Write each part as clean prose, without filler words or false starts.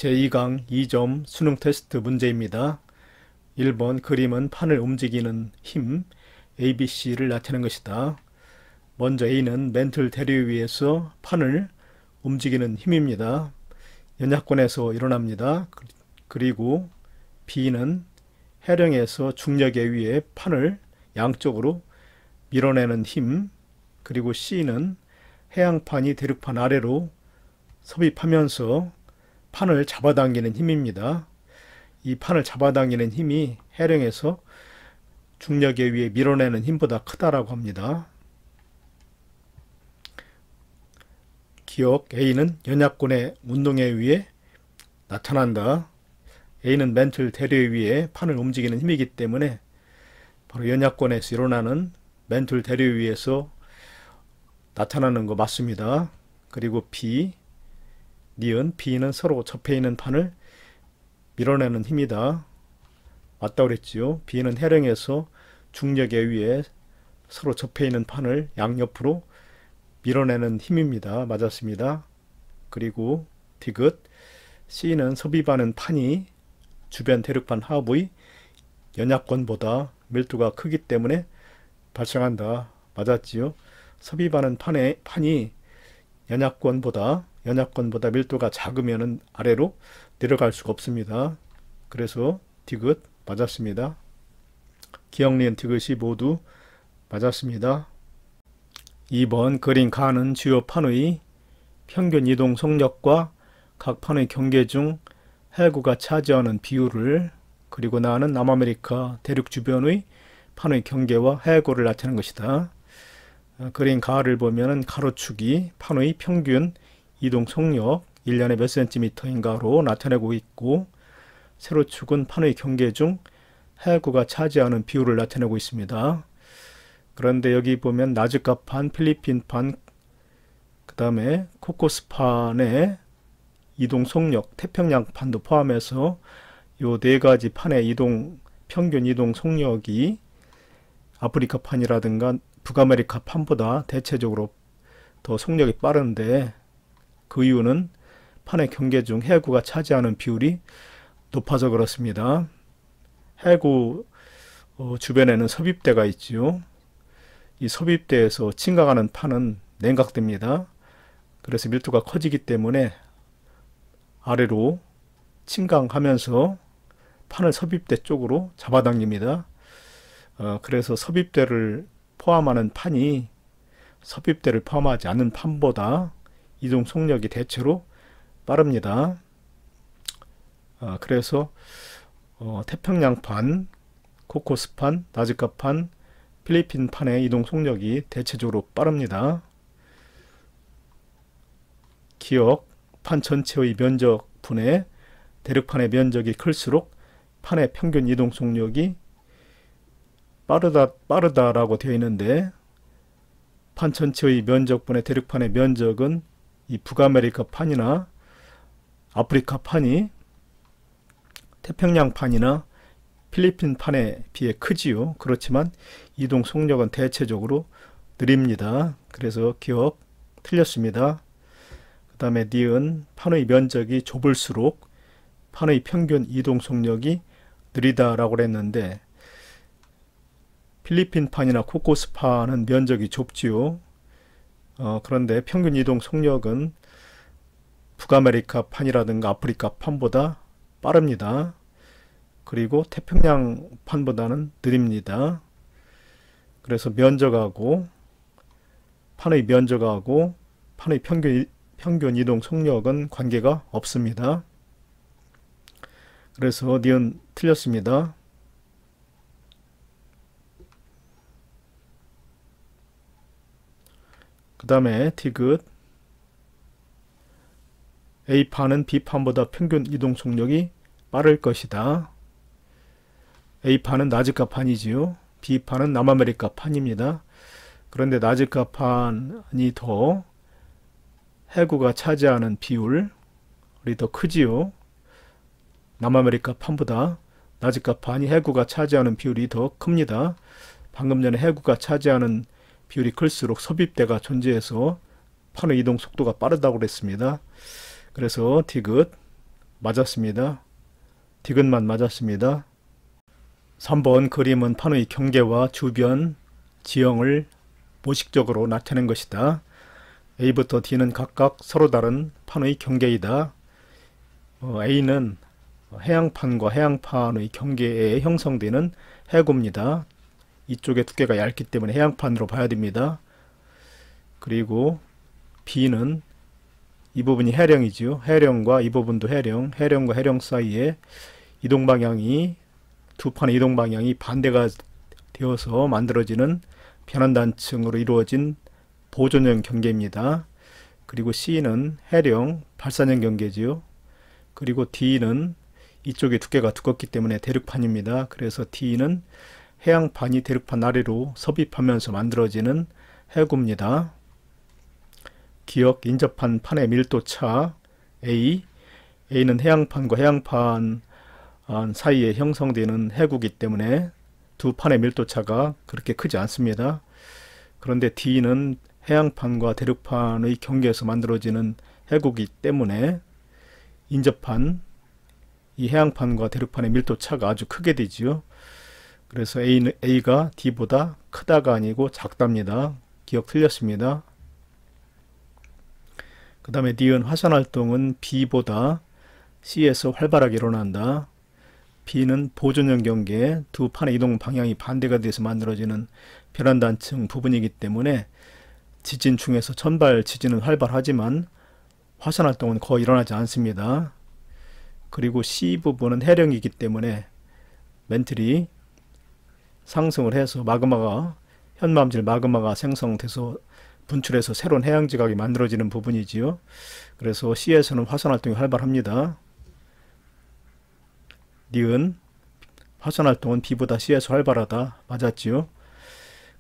제2강 2점 수능 테스트 문제입니다. 1번 그림은 판을 움직이는 힘 ABC를 나타낸 것이다. 먼저 A는 멘틀 대류 위에서 판을 움직이는 힘입니다. 연약권에서 일어납니다. 그리고 B는 해령에서 중력에 의해 판을 양쪽으로 밀어내는 힘, 그리고 C는 해양판이 대륙판 아래로 섭입하면서 판을 잡아당기는 힘입니다. 이 판을 잡아당기는 힘이 해령에서 중력에 의해 밀어내는 힘보다 크다라고 합니다. 기억 A는 연약권의 운동에 의해 나타난다. A는 멘틀 대류에 의해 판을 움직이는 힘이기 때문에 바로 연약권에서 일어나는 멘틀 대류에 의해서 나타나는 거 맞습니다. 그리고 B, 니은 B는 서로 접해 있는 판을 밀어내는 힘이다. 맞다고 그랬지요. B는 해령에서 중력에 의해 서로 접해 있는 판을 양옆으로 밀어내는 힘입니다. 맞았습니다. 그리고 디귿 C는 섭입하는 판이 주변 대륙판 하부의 연약권보다 밀도가 크기 때문에 발생한다. 맞았지요. 섭입하는 판이 연약권보다 밀도가 작으면 아래로 내려갈 수가 없습니다. 그래서 디귿 맞았습니다. 기억, 니은, 디귿이 모두 맞았습니다. 2번 그린 가는 주요 판의 평균 이동 속력과 각 판의 경계 중 해구가 차지하는 비율을, 그리고 나는 남아메리카 대륙 주변의 판의 경계와 해구를 나타내는 것이다. 그린 가를 보면은 가로축이 판의 평균 이동 속력 1년에 몇 cm인가로 나타내고 있고, 세로축은 판의 경계 중 해구가 차지하는 비율을 나타내고 있습니다. 그런데 여기 보면 나즈카판, 필리핀판, 그 다음에 코코스판의 이동 속력, 태평양판도 포함해서 요 네 가지 판의 평균 이동 속력이 아프리카판이라든가 북아메리카 판보다 대체적으로 더 속력이 빠른데, 그 이유는 판의 경계 중 해구가 차지하는 비율이 높아서 그렇습니다. 해구 주변에는 섭입대가 있지요. 이 섭입대에서 침강하는 판은 냉각됩니다. 그래서 밀도가 커지기 때문에 아래로 침강하면서 판을 섭입대 쪽으로 잡아당깁니다. 그래서 섭입대를 포함하는 판이 섭입대를 포함하지 않는 판보다 이동 속력이 대체로 빠릅니다. 그래서 태평양판, 코코스판, 나즈카판, 필리핀판의 이동 속력이 대체적으로 빠릅니다. 기억, 판 전체의 면적분의 대륙판의 면적이 클수록 판의 평균 이동 속력이 빠르다라고 되어 있는데, 판 전체의 면적분의 대륙판의 면적은 이 북아메리카 판이나 아프리카 판이 태평양 판이나 필리핀 판에 비해 크지요. 그렇지만 이동 속력은 대체적으로 느립니다. 그래서 기억 틀렸습니다. 그 다음에 니은 판의 면적이 좁을수록 판의 평균 이동 속력이 느리다라고 했는데, 필리핀 판이나 코코스 판은 면적이 좁지요. 그런데 평균 이동 속력은 북아메리카 판이라든가 아프리카 판보다 빠릅니다. 그리고 태평양 판보다는 느립니다. 그래서 판의 면적하고 판의 평균 이동 속력은 관계가 없습니다. 그래서 니은 틀렸습니다. 그 다음에 디귿 A판은 B판보다 평균 이동 속력이 빠를 것이다. A판은 나즈카판이지요. B판은 남아메리카 판입니다. 그런데 나즈카판이 더 해구가 차지하는 비율이 더 크지요. 남아메리카 판보다 나즈카판이 해구가 차지하는 비율이 더 큽니다. 방금 전에 해구가 차지하는 비율이 클수록 섭입대가 존재해서 판의 이동 속도가 빠르다고 그랬습니다. 그래서 디귿 맞았습니다. 디귿만 맞았습니다. 3번 그림은 판의 경계와 주변 지형을 모식적으로 나타낸 것이다. A부터 D는 각각 서로 다른 판의 경계이다. A는 해양판과 해양판의 경계에 형성되는 해구입니다. 이쪽의 두께가 얇기 때문에 해양판으로 봐야 됩니다. 그리고 B는 이 부분이 해령이지요. 해령과 이 부분도 해령, 해령과 해령 사이에 이동방향이 두 판의 이동방향이 반대가 되어서 만들어지는 변환단층으로 이루어진 보존형 경계입니다. 그리고 C는 해령, 발산형 경계지요. 그리고 D는 이쪽의 두께가 두껍기 때문에 대륙판입니다. 그래서 D는 해양판이 대륙판 아래로 섭입하면서 만들어지는 해구입니다. 기역 인접한 판의 밀도차 A는 해양판과 해양판 사이에 형성되는 해구이기 때문에 두 판의 밀도차가 그렇게 크지 않습니다. 그런데 D는 해양판과 대륙판의 경계에서 만들어지는 해구이기 때문에 인접한 이 해양판과 대륙판의 밀도차가 아주 크게 되지요. 그래서 A가 D보다 크다가 아니고 작답니다. 기억 틀렸습니다. 그 다음에 D은 화산활동은 B보다 C에서 활발하게 일어난다. B는 보존형 경계, 두 판의 이동 방향이 반대가 돼서 만들어지는 변환단층 부분이기 때문에 지진 중에서 천발 지진은 활발하지만 화산활동은 거의 일어나지 않습니다. 그리고 C 부분은 해령이기 때문에 멘틀이 상승을 해서 현마음질 마그마가 생성돼서 분출해서 새로운 해양지각이 만들어지는 부분이지요. 그래서 C에서는 화산활동이 활발합니다. 니은 화산활동은 B보다 C에서 활발하다. 맞았지요.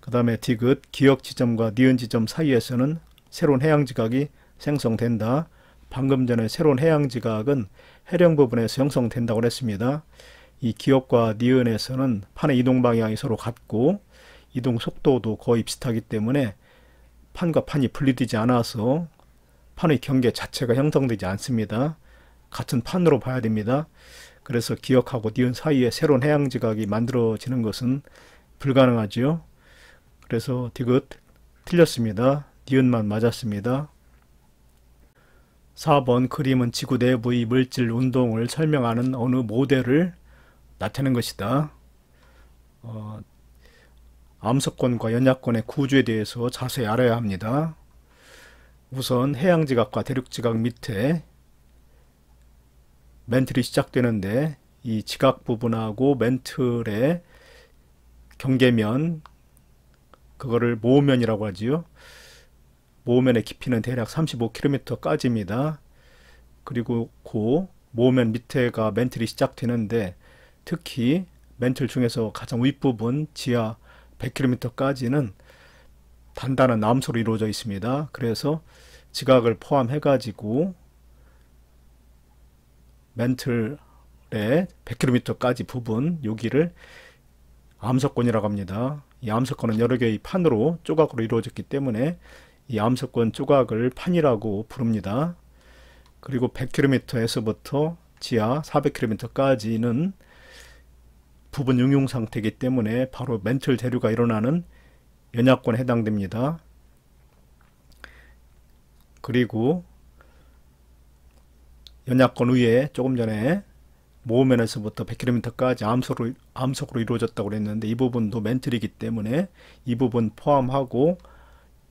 그 다음에 디귿 기역 지점과 니은 지점 사이에서는 새로운 해양지각이 생성된다. 방금 전에 새로운 해양지각은 해령 부분에서 형성된다고 했습니다. 이 기역과 니은에서는 판의 이동 방향이 서로 같고 이동 속도도 거의 비슷하기 때문에 판과 판이 분리되지 않아서 판의 경계 자체가 형성되지 않습니다. 같은 판으로 봐야 됩니다. 그래서 기역하고 니은 사이에 새로운 해양지각이 만들어지는 것은 불가능하지요. 그래서 디귿 틀렸습니다. 니은만 맞았습니다. 4번 그림은 지구 내부의 물질 운동을 설명하는 어느 모델을 나타낸 것이다. 암석권과 연약권의 구조에 대해서 자세히 알아야 합니다. 우선 해양지각과 대륙지각 밑에 멘틀이 시작되는데 이 지각 부분하고 멘틀의 경계면 그거를 모면이라고 하지요. 모면의 깊이는 대략 35km까지입니다. 그리고 그 모면 밑에가 멘틀이 시작되는데 특히 멘틀 중에서 가장 윗부분 지하 100km까지는 단단한 암소로 이루어져 있습니다. 그래서 지각을 포함해 가지고 멘틀의 100km까지 부분 여기를 암석권이라고 합니다. 이 암석권은 여러 개의 판으로 조각으로 이루어졌기 때문에 이 암석권 조각을 판이라고 부릅니다. 그리고 100km에서부터 지하 400km까지는 부분 융융 상태이기 때문에 바로 멘틀 대류가 일어나는 연약권에 해당됩니다. 그리고 연약권 위에 조금 전에 모면에서부터 100km까지 암석으로 이루어졌다고 그랬는데 이 부분도 멘틀이기 때문에 이 부분 포함하고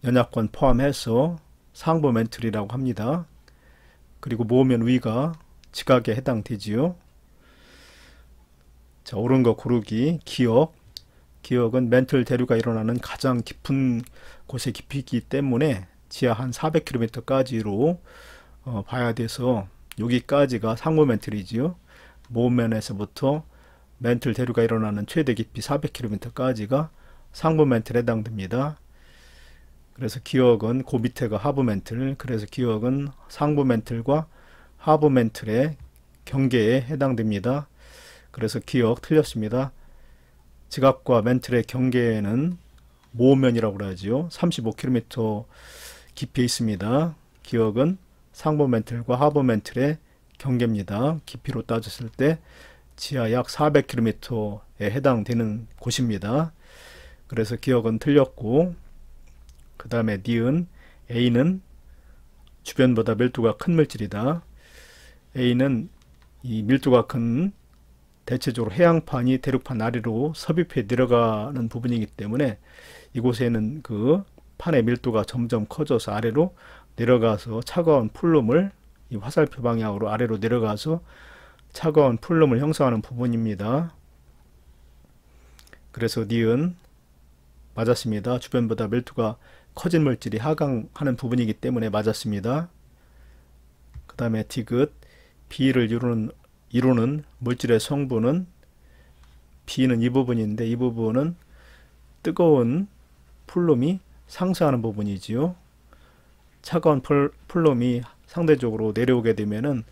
연약권 포함해서 상부 멘틀이라고 합니다. 그리고 모면 위가 지각에 해당되지요. 자, 옳은 거 고르기. 기역은 멘틀 대류가 일어나는 가장 깊은 곳의 깊이이기 때문에 지하 한 400km까지로 봐야 돼서 여기까지가 상부 멘틀이지요. 모면에서부터 멘틀 대류가 일어나는 최대 깊이 400km까지가 상부 멘틀에 해당됩니다. 그래서 기역은 그 밑에가 하부 멘틀, 그래서 기역은 상부 멘틀과 하부 멘틀의 경계에 해당됩니다. 그래서 기역 틀렸습니다. 지각과 멘틀의 경계에는 모면이라고 하지요. 35km 깊이에 있습니다. 기역은 상부 멘틀과 하부 멘틀의 경계입니다. 깊이로 따졌을 때 지하 약 400km에 해당되는 곳입니다. 그래서 기억은 틀렸고, 그 다음에 니은 A는 주변보다 밀도가 큰 물질이다. A는 이 밀도가 큰 대체적으로 해양판이 대륙판 아래로 섭입해 내려가는 부분이기 때문에 이곳에는 그 판의 밀도가 점점 커져서 아래로 내려가서 차가운 풀룸을 이 화살표 방향으로 아래로 내려가서 차가운 풀룸을 형성하는 부분입니다. 그래서 니은 맞았습니다. 주변보다 밀도가 커진 물질이 하강하는 부분이기 때문에 맞았습니다. 그 다음에 디귿 B를 이루는 물질의 성분은 B는 이 부분인데 이 부분은 뜨거운 풀룸이 상승하는 부분이지요. 차가운 풀룸이 상대적으로 내려오게 되면은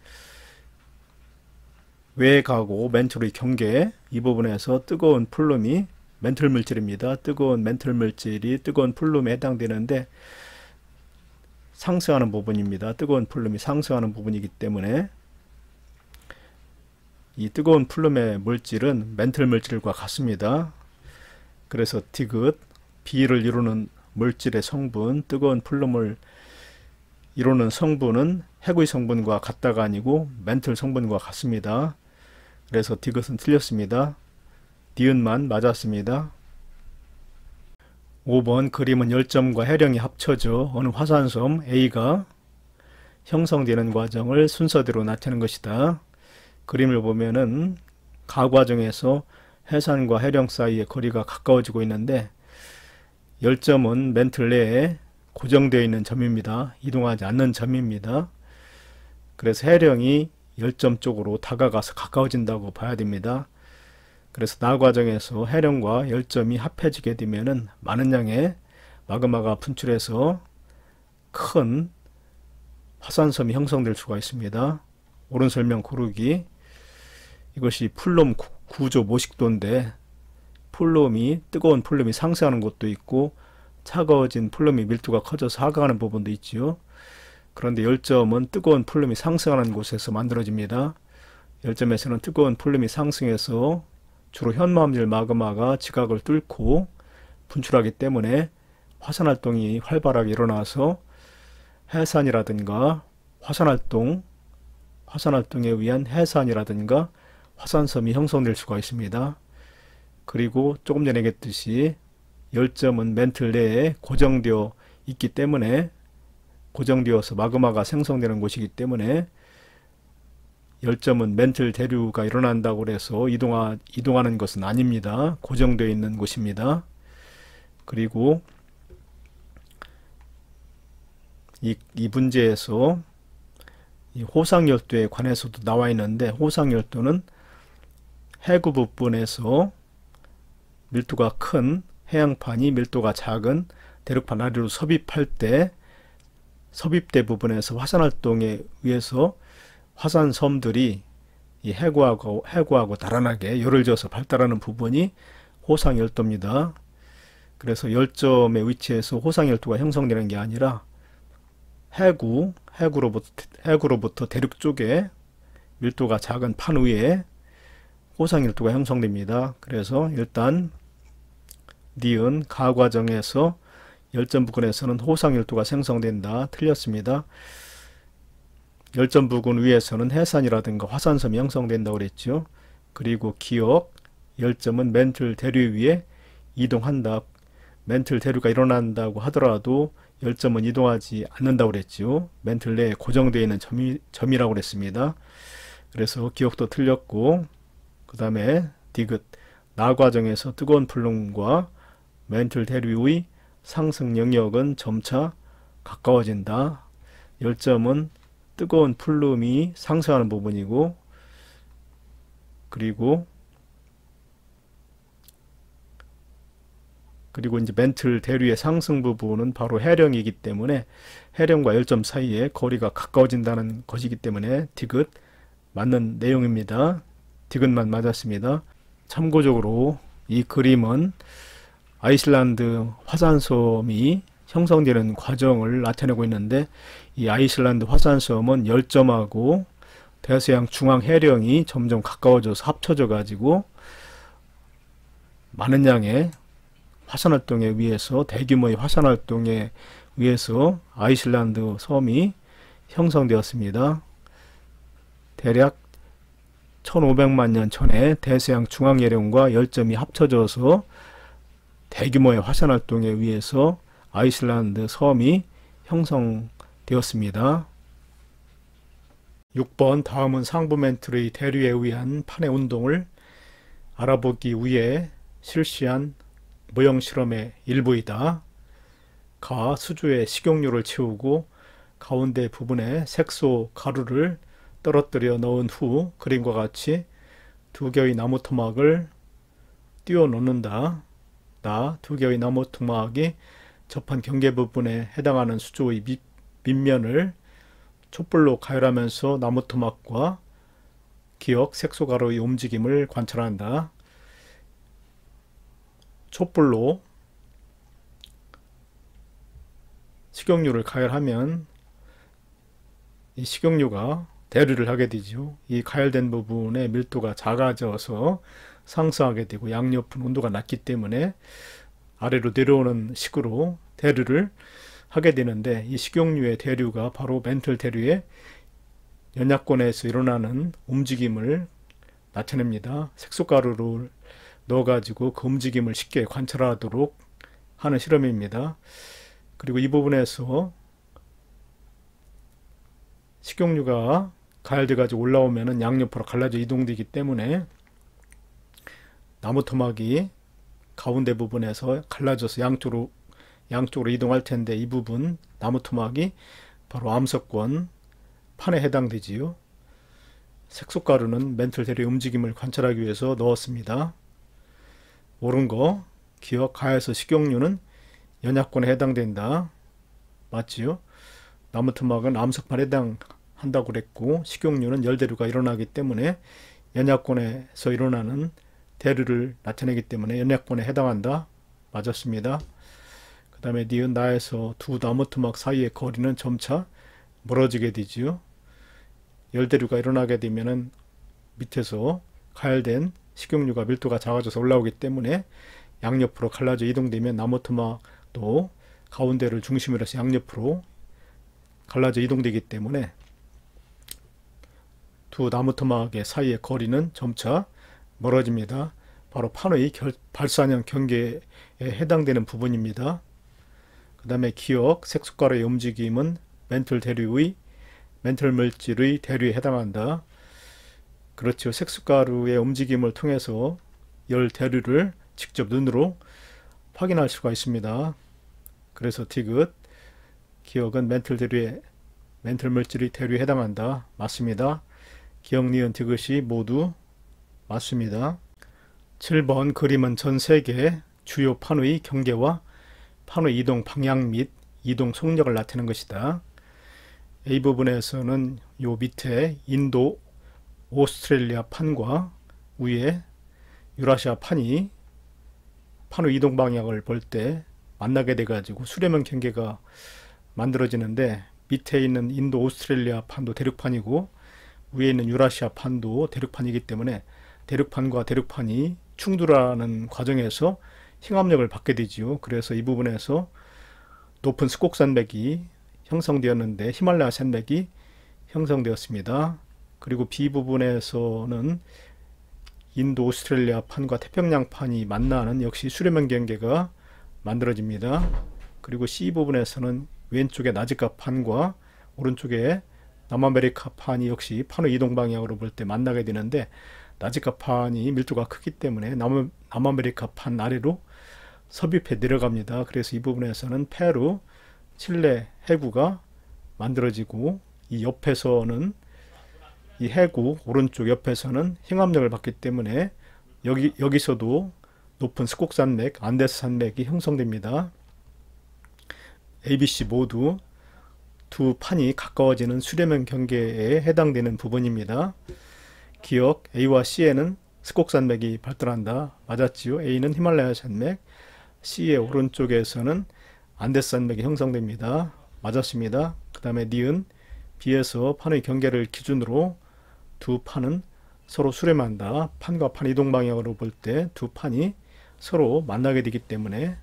외곽하고 멘틀의 경계 이 부분에서 뜨거운 풀룸이 멘틀 물질입니다. 뜨거운 멘틀 물질이 뜨거운 풀룸에 해당되는데 상승하는 부분입니다. 뜨거운 풀룸이 상승하는 부분이기 때문에 이 뜨거운 풀룸의 물질은 멘틀 물질과 같습니다. 그래서 디귿 B를 이루는 물질의 성분, 뜨거운 풀룸을 이루는 성분은 핵의 성분과 같다가 아니고 멘틀 성분과 같습니다. 그래서 디귿은 틀렸습니다. 니은만 맞았습니다. 5번 그림은 열점과 해령이 합쳐져 어느 화산섬 A가 형성되는 과정을 순서대로 나타내는 것이다. 그림을 보면은 가과정에서 해산과 해령 사이의 거리가 가까워지고 있는데 열점은 멘틀 내에 고정되어 있는 점입니다. 이동하지 않는 점입니다. 그래서 해령이 열점 쪽으로 다가가서 가까워진다고 봐야 됩니다. 그래서 나과정에서 해령과 열점이 합해지게 되면은 많은 양의 마그마가 분출해서 큰 화산섬이 형성될 수가 있습니다. 옳은 설명 고르기. 이것이 풀룸 구조 모식도인데 뜨거운 풀룸이 상승하는 곳도 있고 차가워진 풀룸이 밀도가 커져서 하강하는 부분도 있지요. 그런데 열점은 뜨거운 풀룸이 상승하는 곳에서 만들어집니다. 열점에서는 뜨거운 풀룸이 상승해서 주로 현무암질 마그마가 지각을 뚫고 분출하기 때문에 화산활동이 활발하게 일어나서 해산이라든가 화산활동에 의한 해산이라든가 화산섬이 형성될 수가 있습니다. 그리고 조금 전에 얘기했듯이 열점은 멘틀 내에 고정되어 있기 때문에 고정되어서 마그마가 생성되는 곳이기 때문에 열점은 멘틀 대류가 일어난다고 해서 이동하는 것은 아닙니다. 고정되어 있는 곳입니다. 그리고 이 문제에서 이 호상열도에 관해서도 나와 있는데 호상열도는 해구 부분에서 밀도가 큰 해양판이 밀도가 작은 대륙판 아래로 섭입대 부분에서 화산활동에 의해서 화산섬들이 이 해구하고 달아나게 열을 져서 발달하는 부분이 호상열도입니다. 그래서 열점의 위치에서 호상열도가 형성되는 게 아니라 해구로부터 대륙 쪽에 밀도가 작은 판 위에 호상열도가 형성됩니다. 그래서 일단 니은 가과정에서 열점 부근에서는 호상열도가 생성된다. 틀렸습니다. 열점 부근 위에서는 해산이라든가 화산섬이 형성된다고 그랬죠. 그리고 기억 열점은 멘틀 대류 위에 이동한다. 멘틀 대류가 일어난다고 하더라도 열점은 이동하지 않는다고 그랬죠. 멘틀 내에 고정되어 있는 점이라고 그랬습니다. 그래서 기억도 틀렸고, 그 다음에 디귿 나과정에서 뜨거운 풀룸과 멘틀 대류의 상승 영역은 점차 가까워진다. 열점은 뜨거운 풀룸이 상승하는 부분이고, 그리고 이제 멘틀 대류의 상승 부분은 바로 해령이기 때문에 해령과 열점 사이에 거리가 가까워진다는 것이기 때문에 디귿 맞는 내용입니다. 디귿만 맞았습니다. 참고적으로 이 그림은 아이슬란드 화산섬이 형성되는 과정을 나타내고 있는데 이 아이슬란드 화산섬은 열점하고 대서양 중앙 해령이 점점 가까워져서 합쳐져 가지고 많은 양의 화산활동에 의해서, 대규모의 화산활동에 의해서 아이슬란드 섬이 형성되었습니다. 대략 1500만 년 전에 대서양 중앙해령과 열점이 합쳐져서 대규모의 화산활동에 의해서 아이슬란드 섬이 형성되었습니다. 6번, 다음은 상부멘틀의 대류에 의한 판의 운동을 알아보기 위해 실시한 모형 실험의 일부이다. 가, 수조에 식용유를 채우고 가운데 부분에 색소 가루를 떨어뜨려 넣은 후 그림과 같이 두 개의 나무 토막을 띄워 놓는다. 나, 두 개의 나무 토막이 접한 경계 부분에 해당하는 수조의 밑면을 촛불로 가열하면서 나무 토막과 기역, 색소 가루의 움직임을 관찰한다. 촛불로 식용유를 가열하면 이 식용유가 대류를 하게 되죠. 이 가열된 부분의 밀도가 작아져서 상승하게 되고 양옆은 온도가 낮기 때문에 아래로 내려오는 식으로 대류를 하게 되는데, 이 식용유의 대류가 바로 멘틀 대류의 연약권에서 일어나는 움직임을 나타냅니다. 색소가루를 넣어가지고 그 움직임을 쉽게 관찰하도록 하는 실험입니다. 그리고 이 부분에서 식용유가 가열돼 가지고 올라오면은 양옆으로 갈라져 이동되기 때문에 나무 토막이 가운데 부분에서 갈라져서 양쪽으로 이동할 텐데, 이 부분 나무 토막이 바로 암석권 판에 해당되지요. 색소가루는 멘틀 대류의 움직임을 관찰하기 위해서 넣었습니다. 옳은 거 기억, 가에서 식용유는 연약권에 해당된다. 맞지요? 나무 토막은 암석판에 해당한다고 그랬고, 식용유는 열대류가 일어나기 때문에 연약권에서 일어나는 대류를 나타내기 때문에 연약권에 해당한다. 맞았습니다. 그 다음에 니은 나에서 두 나무 토막 사이의 거리는 점차 멀어지게 되지요. 열대류가 일어나게 되면은 밑에서 가열된 식용유가 밀도가 작아져서 올라오기 때문에 양옆으로 갈라져 이동되면 나무 토막도 가운데를 중심으로 해서 양옆으로 갈라져 이동되기 때문에 두 나무 토막의 사이의 거리는 점차 멀어집니다. 바로 판의 발산형 경계에 해당되는 부분입니다. 그 다음에 기억, 색소가루의 움직임은 멘틀 물질의 대류에 해당한다. 그렇죠. 색소가루의 움직임을 통해서 열 대류를 직접 눈으로 확인할 수가 있습니다. 그래서 디귿, 기억은 멘틀 물질의 대류에 해당한다. 맞습니다. 기억, 니은, 디귿이 모두 맞습니다. 7번 그림은 전 세계 주요 판의 경계와 판의 이동 방향 및 이동 속력을 나타내는 것이다. A 부분에서는 요 밑에 인도, 오스트레일리아 판과 위에 유라시아 판이 판의 이동 방향을 볼 때 만나게 돼 가지고 수렴형 경계가 만들어지는데, 밑에 있는 인도, 오스트레일리아 판도 대륙판이고 위에 있는 유라시아 판도 대륙판이기 때문에 대륙판과 대륙판이 충돌하는 과정에서 힘압력을 받게 되지요. 그래서 이 부분에서 높은 스곡산맥이 형성되었는데 히말라야 산맥이 형성되었습니다. 그리고 B 부분에서는 인도, 오스트레일리아 판과 태평양 판이 만나는 역시 수렴형 경계가 만들어집니다. 그리고 C 부분에서는 왼쪽에 나즈카 판과 오른쪽에 남아메리카 판이 역시 판의 이동 방향으로 볼 때 만나게 되는데, 나즈카 판이 밀도가 크기 때문에 남아메리카 판 아래로 섭입해 내려갑니다. 그래서 이 부분에서는 페루, 칠레 해구가 만들어지고, 이 옆에서는 이 해구 오른쪽 옆에서는 힘압력을 받기 때문에 여기서도 높은 스곡산맥, 안데스 산맥이 형성됩니다. ABC 모두 두 판이 가까워지는 수렴형 경계에 해당되는 부분입니다. 기억, A와 C에는 스곡산맥이 발달한다. 맞았지요? A는 히말라야 산맥, C의 오른쪽에서는 안데스 산맥이 형성됩니다. 맞았습니다. 그 다음에 니은, B에서 판의 경계를 기준으로 두 판은 서로 수렴한다. 판과 판 이동 방향으로 볼 때 두 판이 서로 만나게 되기 때문에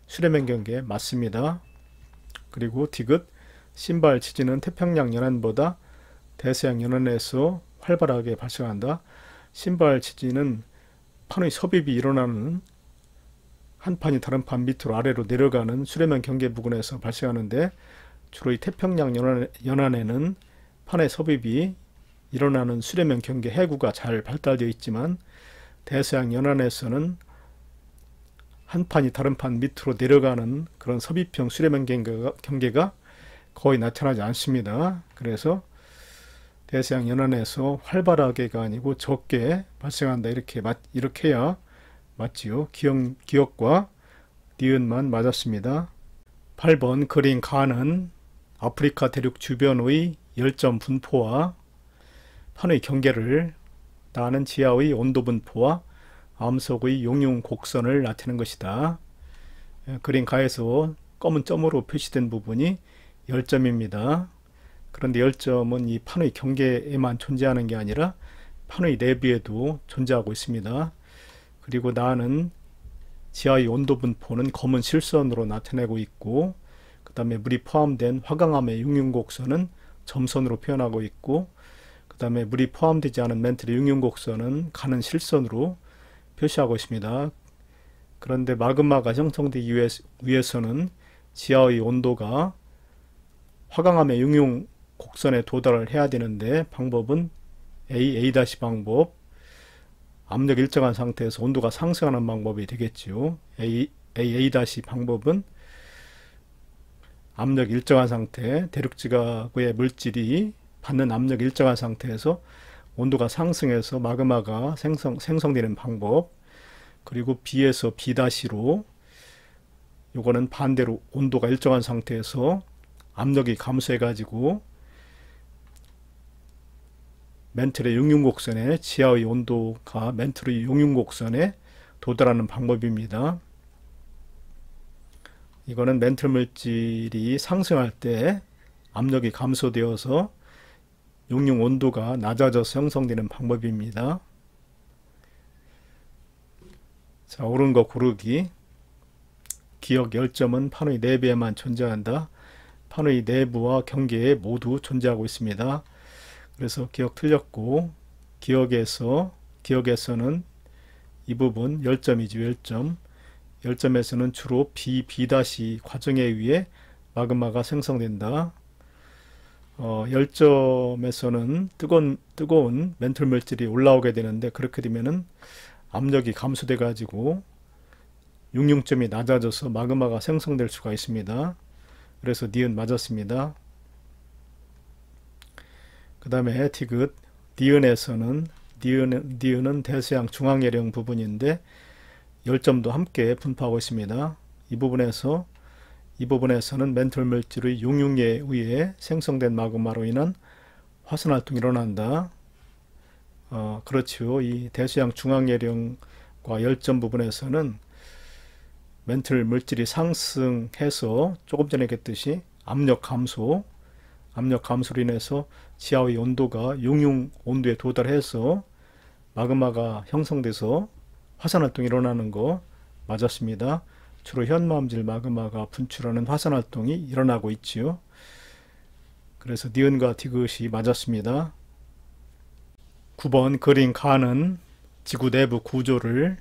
수렴형 경계에 맞습니다. 그리고 디귿 신발 지진은 태평양 연안보다 대서양 연안에서 활발하게 발생한다. 신발 지진은 판의 섭입이 일어나는 한 판이 다른 판 밑으로 아래로 내려가는 수렴형 경계 부근에서 발생하는데 주로 이 태평양 연안에는 판의 섭입이 일어나는 수렴형 경계 해구가 잘 발달되어 있지만 대서양 연안에서는 한 판이 다른 판 밑으로 내려가는 그런 섭입형 수렴형 경계가 거의 나타나지 않습니다. 그래서 대서양 연안에서 활발하게가 아니고 적게 발생한다. 이렇게 해야 맞지요. 기역과 니은만 맞았습니다. 8번 그린 가는 아프리카 대륙 주변의 열점 분포와 판의 경계를 나는 지하의 온도 분포와 암석의 용융 곡선을 나타내는 것이다. 그린 가에서 검은 점으로 표시된 부분이 열점입니다. 그런데 열점은 이 판의 경계에만 존재하는 게 아니라 판의 내부에도 존재하고 있습니다. 그리고 나는 지하의 온도 분포는 검은 실선으로 나타내고 있고 그 다음에 물이 포함된 화강암의 용융곡선은 점선으로 표현하고 있고 그 다음에 물이 포함되지 않은 멘틀의 용융곡선은 가는 실선으로 표시하고 있습니다. 그런데 마그마가 형성되기 위해서는 지하의 온도가 화강암의 용융곡선에 도달을 해야 되는데 방법은 A 방법, 압력 일정한 상태에서 온도가 상승하는 방법이 되겠지요. A 방법은 압력 일정한 상태, 대륙지각의 물질이 받는 압력 일정한 상태에서 온도가 상승해서 마그마가 생성되는 방법. 그리고 B에서 B-로 요거는 반대로 온도가 일정한 상태에서 압력이 감소해 가지고 멘틀의 용융곡선에 지하의 온도가 멘틀의 용융곡선에 도달하는 방법입니다. 이거는 멘틀 물질이 상승할 때 압력이 감소되어서 용융 온도가 낮아져서 형성되는 방법입니다. 자, 옳은 거 고르기. 기역 열점은 판의 내부에만 존재한다. 판의 내부와 경계에 모두 존재하고 있습니다. 그래서 기역 틀렸고 기역에서는 이 부분 열점이죠. 열점에서는 주로 B 과정에 의해 마그마가 생성된다. 열점에서는 뜨거운 멘틀 물질이 올라오게 되는데 그렇게 되면은 압력이 감소돼 가지고 용융점이 낮아져서 마그마가 생성될 수가 있습니다. 그래서 니은 맞았습니다. 그 다음에 디귿 니은에서는 니은은 대서양 중앙예령 부분인데 열점도 함께 분포하고 있습니다. 이 부분에서는 멘틀 물질의 용융에 의해 생성된 마그마로 인한 화산활동이 일어난다. 그렇지요. 이 대서양 중앙예령과 열점 부분에서는 멘틀 물질이 상승해서 조금 전에 얘기했듯이 압력 감소로 인해서 지하의 온도가 용융 온도에 도달해서 마그마가 형성돼서 화산활동이 일어나는 거 맞았습니다. 주로 현마음질 마그마가 분출하는 화산활동이 일어나고 있지요. 그래서 니은과 디귿이 맞았습니다. 9번 그린 가는 지구 내부 구조를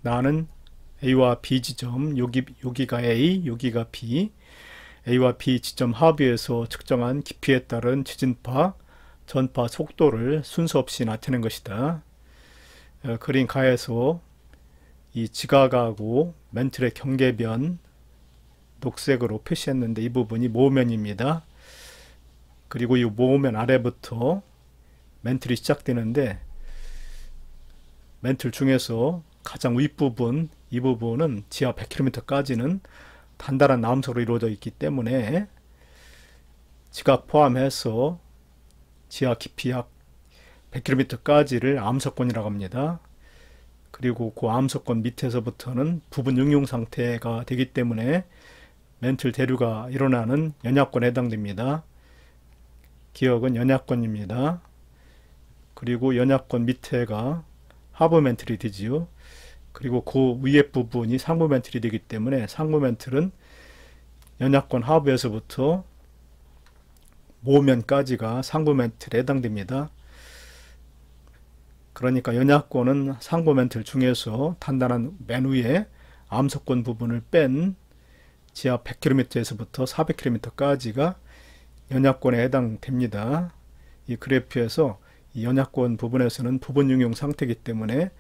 나는 A와 B 지점, 여기가 A, 여기가 B, A와 B 지점 합의에서 측정한 깊이에 따른 지진파, 전파 속도를 순서 없이 나타낸 것이다. 그린 가에서 이 지각하고 멘틀의 경계변 녹색으로 표시했는데 이 부분이 모면입니다. 그리고 이 모면 아래부터 멘틀이 시작되는데 멘틀 중에서 가장 윗부분, 이 부분은 지하 100km까지는 단단한 암석으로 이루어져 있기 때문에 지각 포함해서 지하 깊이 약 100km까지를 암석권이라고 합니다. 그리고 그 암석권 밑에서부터는 부분 용융 상태가 되기 때문에 멘틀 대류가 일어나는 연약권에 해당됩니다. 기역은 연약권입니다. 그리고 연약권 밑에가 하부 멘틀이 되지요. 그리고 그 위에 부분이 상부 멘틀이 되기 때문에 상부 멘틀은 연약권 하부에서부터 모면까지가 상부 멘틀에 해당됩니다. 그러니까 연약권은 상부 멘틀 중에서 단단한 맨 위에 암석권 부분을 뺀 지하 100km에서부터 400km까지가 연약권에 해당됩니다. 이 그래프에서 이 연약권 부분에서는 부분 융용 상태이기 때문에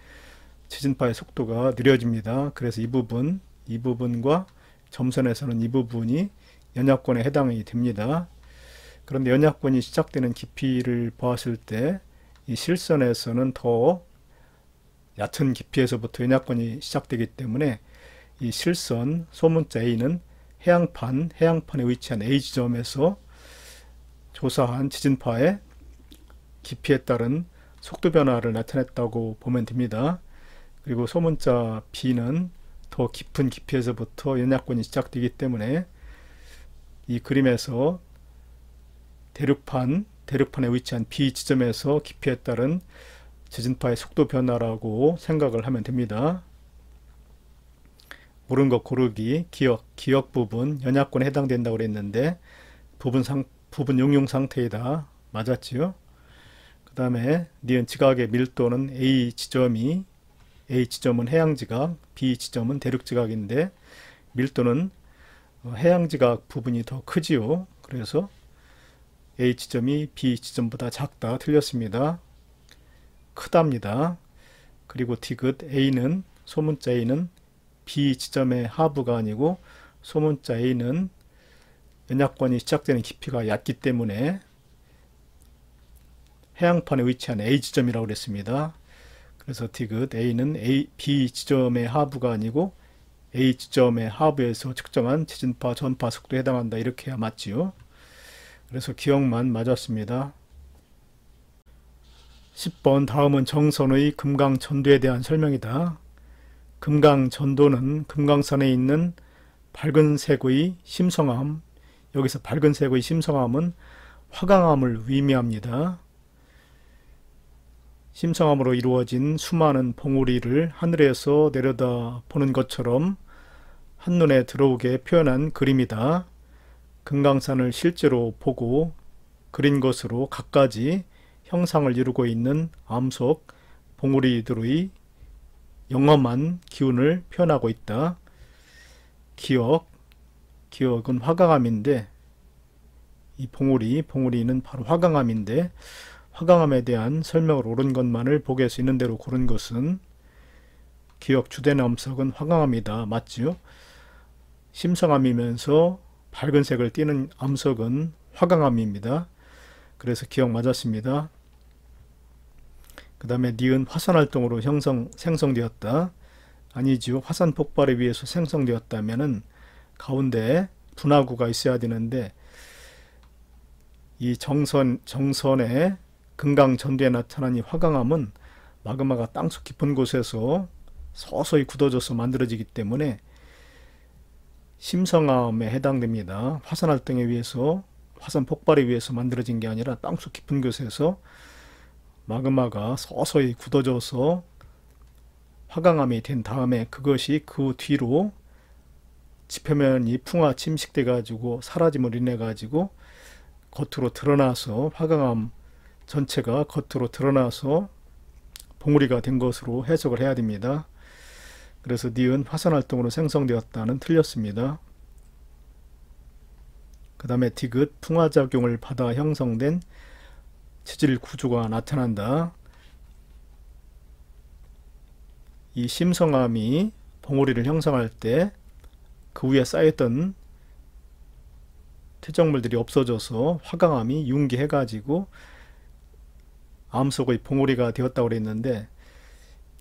지진파의 속도가 느려집니다. 그래서 이 부분과 점선에서는 이 부분이 연약권에 해당이 됩니다. 그런데 연약권이 시작되는 깊이를 보았을 때 이 실선에서는 더 얕은 깊이에서부터 연약권이 시작되기 때문에 이 실선 소문자 A는 해양판에 위치한 A 지점에서 조사한 지진파의 깊이에 따른 속도 변화를 나타냈다고 보면 됩니다. 그리고 소문자 B는 더 깊은 깊이에서부터 연약권이 시작되기 때문에 이 그림에서 대륙판에 위치한 B 지점에서 깊이에 따른 지진파의 속도 변화라고 생각을 하면 됩니다. 옳은 것 고르기, 기억 부분, 연약권에 해당된다고 그랬는데 부분 용융 상태이다. 맞았지요? 그 다음에 니은 지각의 밀도는 A 지점은 해양지각, B 지점은 대륙지각인데 밀도는 해양지각 부분이 더 크지요. 그래서 A 지점이 B 지점보다 작다. 틀렸습니다. 크답니다. 그리고 디귿 소문자 A는 B 지점의 하부가 아니고 소문자 A는 연약권이 시작되는 깊이가 얕기 때문에 해양판에 위치한 A 지점이라고 그랬습니다. 그래서 디귿 A는 B 지점의 하부가 아니고 A 지점의 하부에서 측정한 지진파 전파 속도에 해당한다. 이렇게 해야 맞지요. 그래서 기억만 맞았습니다. 10번 다음은 정선의 금강전도에 대한 설명이다. 금강전도는 금강산에 있는 밝은색의 심성암, 여기서 밝은색의 심성암은 화강암을 의미합니다. 심성암으로 이루어진 수많은 봉우리를 하늘에서 내려다 보는 것처럼 한눈에 들어오게 표현한 그림이다. 금강산을 실제로 보고 그린 것으로 갖가지 형상을 이루고 있는 암석 봉우리들의 영험한 기운을 표현하고 있다. 기억은 화강암인데 이 봉우리는 바로 화강암인데 화강암에 대한 설명을 옳은 것만을 보게 할 수 있는 대로 고른 것은 기억 주된 암석은 화강암이다. 맞지요? 심성암이면서 밝은색을 띠는 암석은 화강암입니다. 그래서 기억 맞았습니다. 그 다음에 니은 화산활동으로 생성되었다. 아니지요. 화산 폭발에 의해서 생성되었다면은 가운데 분화구가 있어야 되는데 이 정선의 금강전도에 나타난 이 화강암은 마그마가 땅속 깊은 곳에서 서서히 굳어져서 만들어지기 때문에 심성암에 해당됩니다. 화산활동에 의해서 화산 폭발에 의해서 만들어진 게 아니라 땅속 깊은 곳에서 마그마가 서서히 굳어져서 화강암이 된 다음에 그것이 그 뒤로 지표면이 풍화 침식돼 가지고 사라짐을 인해 가지고 겉으로 드러나서 화강암 전체가 겉으로 드러나서 봉우리가 된 것으로 해석을 해야 됩니다. 그래서 니은 화산활동으로 생성되었다는 틀렸습니다. 그 다음에 디귿 풍화작용을 받아 형성된 지질 구조가 나타난다. 이 심성암이 봉우리를 형성할 때 그 위에 쌓였던 퇴적물들이 없어져서 화강암이 융기해 가지고 암석의 봉우리가 되었다고 그랬는데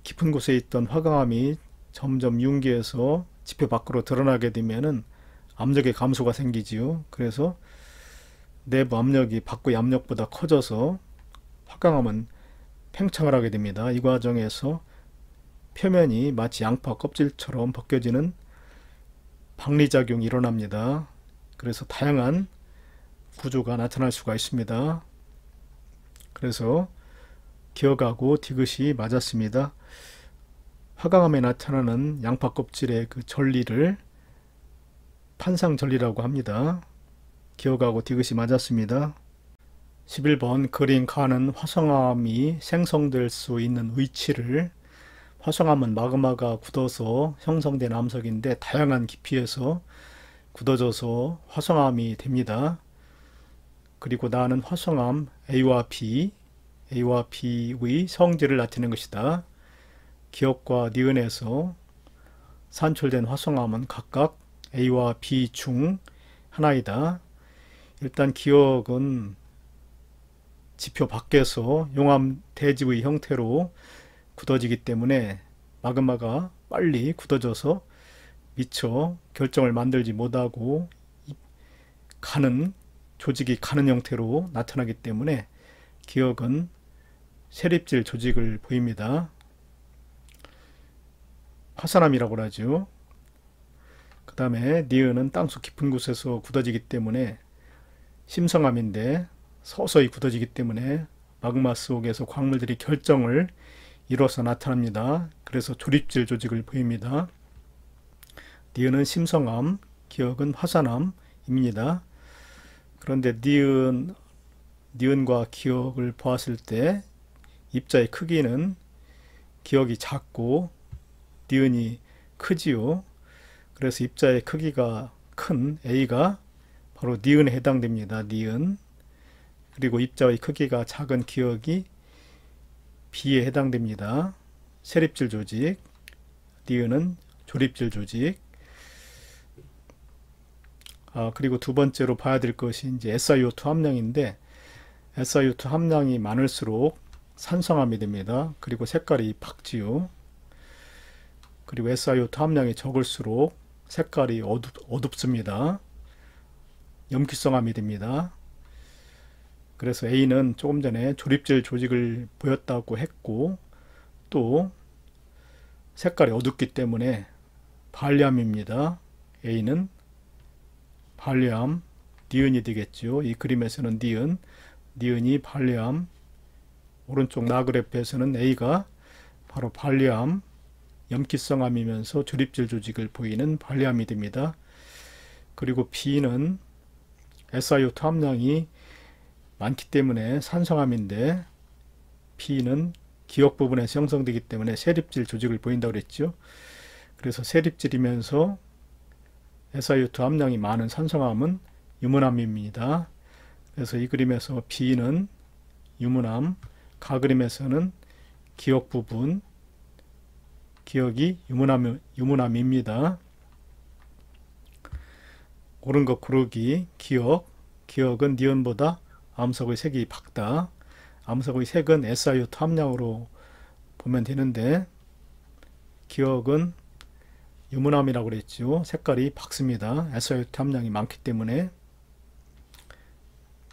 깊은 곳에 있던 화강암이 점점 융기해서 지표 밖으로 드러나게 되면은 압력의 감소가 생기지요. 그래서 내부 압력이 밖의 압력보다 커져서 화강암은 팽창을 하게 됩니다. 이 과정에서 표면이 마치 양파 껍질처럼 벗겨지는 박리작용이 일어납니다. 그래서 다양한 구조가 나타날 수가 있습니다. 그래서 기억하고 디귿이 맞았습니다. 화강암에 나타나는 양파 껍질의 그 전리를 판상전리라고 합니다. 기억하고 디귿이 맞았습니다. 11번 그린 가는 화성암이 생성될 수 있는 위치를, 화성암은 마그마가 굳어서 형성된 암석인데 다양한 깊이에서 굳어져서 화성암이 됩니다. 그리고 나는 화성암 A와 B의 성질을 나타내는 것이다. 기억과 니은에서 산출된 화성암은 각각 A와 B 중 하나이다. 일단 기억은 지표 밖에서 용암 대지의 형태로 굳어지기 때문에 마그마가 빨리 굳어져서 미처 결정을 만들지 못하고 조직이 가는 형태로 나타나기 때문에 기억은 세립질 조직을 보입니다. 화산암이라고 하죠. 그 다음에 니은은 땅속 깊은 곳에서 굳어지기 때문에 심성암인데 서서히 굳어지기 때문에 마그마 속에서 광물들이 결정을 이뤄서 나타납니다. 그래서 조립질 조직을 보입니다. 니은은 심성암, 기억은 화산암입니다. 그런데 니은과 기억을 보았을 때 입자의 크기는 기억이 작고 니은이 크지요. 그래서 입자의 크기가 큰 A가 바로 니은에 해당됩니다. 니은. 그리고 입자의 크기가 작은 기억이 B에 해당됩니다. 세립질 조직, 니은은 조립질 조직. 그리고 두 번째로 봐야 될 것이 이제 SiO2 함량인데, SiO2 함량이 많을수록 산성암이 됩니다. 그리고 색깔이 밝지요. 그리고 SiO2 함량이 적을수록 색깔이 어둡습니다. 염기성암이 됩니다. 그래서 A는 조금 전에 조립질 조직을 보였다고 했고, 또 색깔이 어둡기 때문에 발리암입니다. A는 발리암, 니은이 되겠죠. 이 그림에서는 니은이 발리암, 오른쪽 나그래프에서는 A가 바로 발리암, 염기성암이면서 조립질 조직을 보이는 발리암이 됩니다. 그리고 B는 SiO2 함량이 많기 때문에 산성암인데, B는 기억 부분에서 형성되기 때문에 세립질 조직을 보인다고 그랬죠. 그래서 세립질이면서 SiO2 함량이 많은 산성암은 유문암입니다. 그래서 이 그림에서 B는 유문암, 가그림에서는 기억 부분, 기억이 유문암입니다. 옳은 것 고르기. 기억은 니은보다 암석의 색이 밝다. 암석의 색은 SiO2 함량으로 보면 되는데, 기억은 유문암이라고 그랬죠. 색깔이 밝습니다. SiO2 함량이 많기 때문에.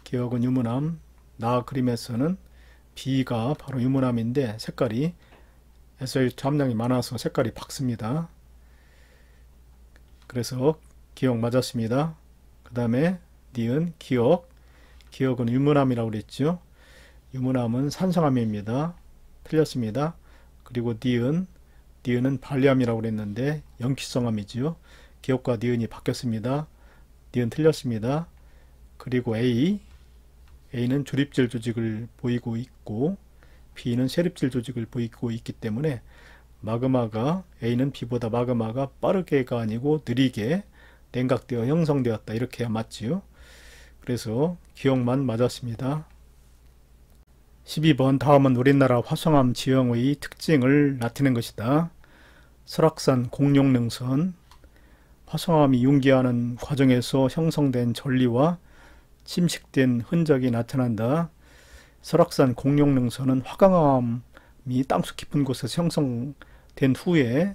기억은 유문암. 나 그림에서는 B가 바로 유문암인데 색깔이 SiO2 함량이 많아서 색깔이 밝습니다. 그래서 기억 맞았습니다. 그 다음에 니은, 기억은 유문암이라고 그랬죠. 유문암은 산성암입니다. 틀렸습니다. 그리고 니은은 발리암이라고 그랬는데 염기성암이지요. 기억과 니은이 바뀌었습니다. 니은 틀렸습니다. 그리고 A는 조립질 조직을 보이고 있고, B는 세립질 조직을 보이고 있기 때문에 A는 B보다 마그마가 빠르게가 아니고 느리게 냉각되어 형성되었다, 이렇게 해야 맞지요. 그래서 기억만 맞았습니다. 12번 다음은 우리나라 화성암 지형의 특징을 나타낸 것이다. 설악산 공룡능선. 화성암이 융기하는 과정에서 형성된 전리와 침식된 흔적이 나타난다. 설악산 공룡능선은 화강암이 땅속 깊은 곳에서 형성된 후에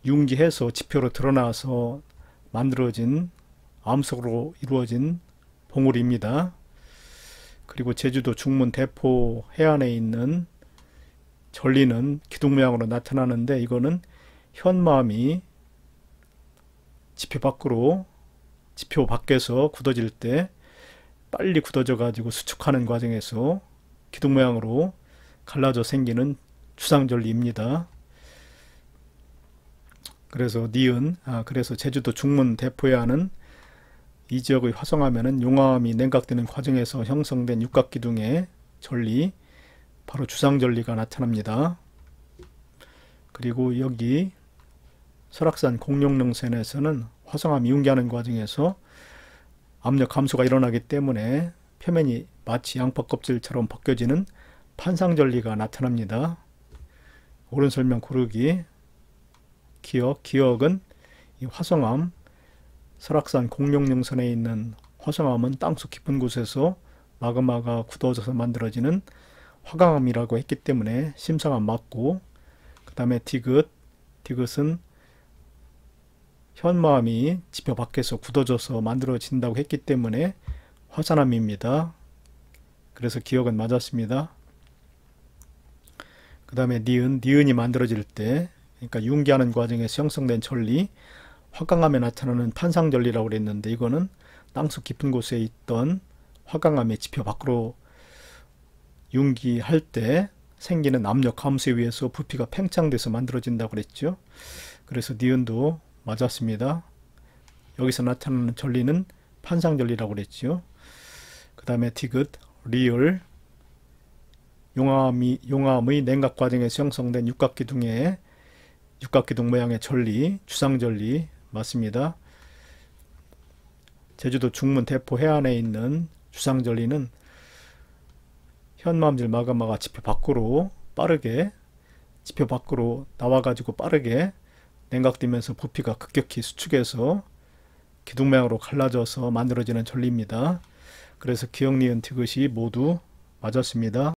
융기해서 지표로 드러나서 만들어진 암석으로 이루어진 봉우리입니다. 그리고 제주도 중문 대포 해안에 있는 전리는 기둥 모양으로 나타나는데, 이거는 현마암이 지표 밖에서 굳어질 때 빨리 굳어져 가지고 수축하는 과정에서 기둥 모양으로 갈라져 생기는 주상절리입니다. 그래서 니은, 그래서 제주도 중문 대포에 하는 이 지역의 화성암에는 용암이 냉각되는 과정에서 형성된 육각기둥의 전리, 바로 주상절리가 나타납니다. 그리고 여기 설악산 공룡릉선에서는 화성암 융기하는 과정에서 압력 감소가 일어나기 때문에 표면이 마치 양파 껍질처럼 벗겨지는 판상절리가 나타납니다. 옳은 설명 고르기. 기억은 이 화성암, 설악산 공룡릉선에 있는 화성암은 땅속 깊은 곳에서 마그마가 굳어져서 만들어지는 화강암이라고 했기 때문에 심상암 맞고, 그 다음에 디귿은 현마암이 지표 밖에서 굳어져서 만들어진다고 했기 때문에 화산암입니다. 그래서 기억은 맞았습니다. 그 다음에 니은이 만들어질 때, 그러니까 융기하는 과정에서 형성된 전리, 화강암에 나타나는 판상전리라고 그랬는데, 이거는 땅속 깊은 곳에 있던 화강암의 지표 밖으로 융기할 때 생기는 압력 감소에 의해서 부피가 팽창돼서 만들어진다고 그랬죠. 그래서 니은도 맞았습니다. 여기서 나타나는 전리는 판상전리라고 그랬죠. 그 다음에 디귿, 리을, 용암의 냉각 과정에서 형성된 육각기둥 모양의 전리, 주상전리 맞습니다. 제주도 중문 대포 해안에 있는 주상전리는 현마암질 마그마가 지표 밖으로 나와가지고 빠르게 냉각되면서 부피가 급격히 수축해서 기둥 모양으로 갈라져서 만들어지는 전리입니다. 그래서 기억, 니은, 디귿이 모두 맞았습니다.